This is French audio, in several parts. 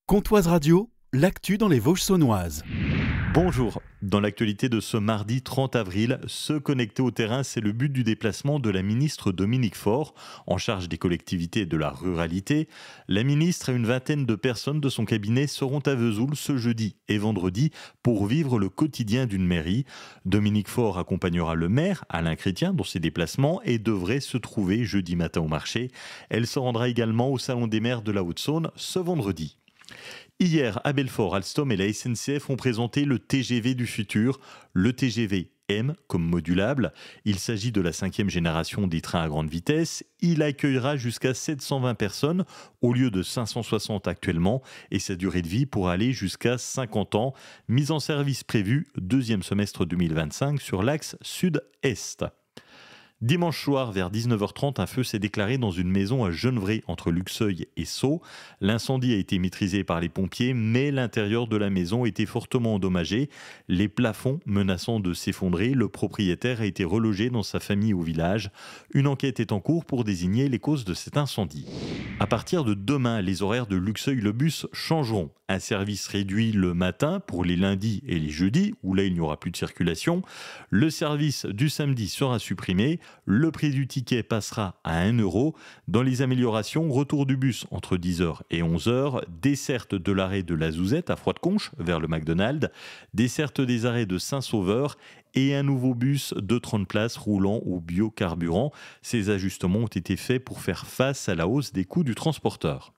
Comtoise Radio, l'actu dans les Vosges saunoises. Bonjour, dans l'actualité de ce mardi 30 avril, se connecter au terrain, c'est le but du déplacement de la ministre Dominique Faure, en charge des collectivités et de la ruralité. La ministre et une vingtaine de personnes de son cabinet seront à Vesoul ce jeudi et vendredi pour vivre le quotidien d'une mairie. Dominique Faure accompagnera le maire, Alain Chrétien, dans ses déplacements et devrait se trouver jeudi matin au marché. Elle se rendra également au Salon des maires de la Haute-Saône ce vendredi. Hier, à Belfort, Alstom et la SNCF ont présenté le TGV du futur, le TGV M comme modulable. Il s'agit de la 5e génération des trains à grande vitesse. Il accueillera jusqu'à 720 personnes au lieu de 560 actuellement et sa durée de vie pourra aller jusqu'à 50 ans. Mise en service prévue deuxième semestre 2025 sur l'axe sud-est. Dimanche soir, vers 19h30, un feu s'est déclaré dans une maison à Genevray, entre Luxeuil et Sceaux. L'incendie a été maîtrisé par les pompiers, mais l'intérieur de la maison était fortement endommagé. Les plafonds menaçant de s'effondrer, le propriétaire a été relogé dans sa famille au village. Une enquête est en cours pour désigner les causes de cet incendie. À partir de demain, les horaires de Luxeuil-le-Bus changeront. Un service réduit le matin pour les lundis et les jeudis, où là il n'y aura plus de circulation. Le service du samedi sera supprimé. Le prix du ticket passera à 1 €. Dans les améliorations, retour du bus entre 10h et 11h, desserte de l'arrêt de la Zouzette à Froide-Conche vers le McDonald's, desserte des arrêts de Saint-Sauveur et un nouveau bus de 30 places roulant au biocarburant. Ces ajustements ont été faits pour faire face à la hausse des coûts du transporteur.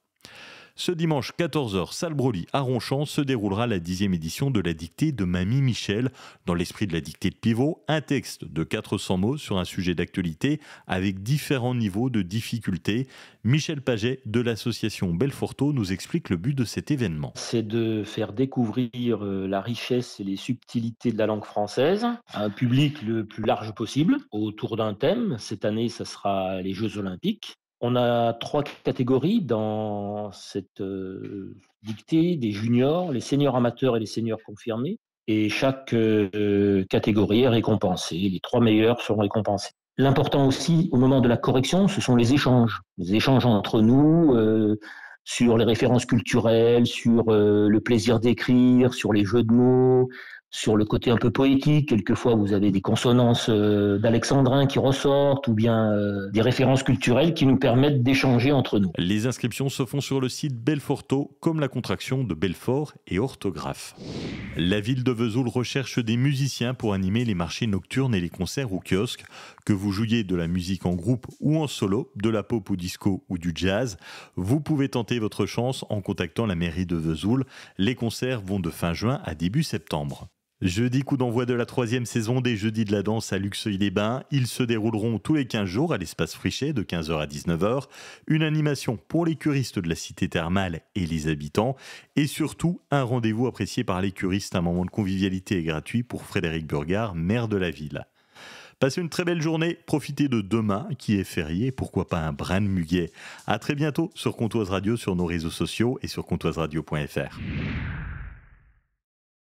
Ce dimanche 14h, salle Broglie à Ronchamp se déroulera la 10e édition de la dictée de Mamie Michel. Dans l'esprit de la dictée de pivot, un texte de 400 mots sur un sujet d'actualité avec différents niveaux de difficulté. Michel Paget de l'association Belforto nous explique le but de cet événement. C'est de faire découvrir la richesse et les subtilités de la langue française à un public le plus large possible autour d'un thème. Cette année, ça sera les Jeux Olympiques. On a 3 catégories dans cette dictée, des juniors, les seniors amateurs et les seniors confirmés. Et chaque catégorie est récompensée. Les 3 meilleurs seront récompensés. L'important aussi, au moment de la correction, ce sont les échanges. Les échanges entre nous sur les références culturelles, sur le plaisir d'écrire, sur les jeux de mots, sur le côté un peu poétique. Quelquefois, vous avez des consonances d'alexandrin qui ressortent ou bien des références culturelles qui nous permettent d'échanger entre nous. Les inscriptions se font sur le site Belforto, comme la contraction de Belfort et orthographe. La ville de Vesoul recherche des musiciens pour animer les marchés nocturnes et les concerts ou kiosques. Que vous jouiez de la musique en groupe ou en solo, de la pop ou disco ou du jazz, vous pouvez tenter votre chance en contactant la mairie de Vesoul. Les concerts vont de fin juin à début septembre. Jeudi, coup d'envoi de la 3e saison des Jeudis de la danse à Luxeuil-les-Bains. Ils se dérouleront tous les 15 jours à l'espace Frichet de 15h à 19h. Une animation pour les curistes de la cité thermale et les habitants. Et surtout, un rendez-vous apprécié par les curistes, un moment de convivialité et gratuit pour Frédéric Burgard, maire de la ville. Passez une très belle journée, profitez de demain qui est férié, pourquoi pas un brin de muguet. À très bientôt sur Comtoise Radio, sur nos réseaux sociaux et sur comtoiseradio.fr.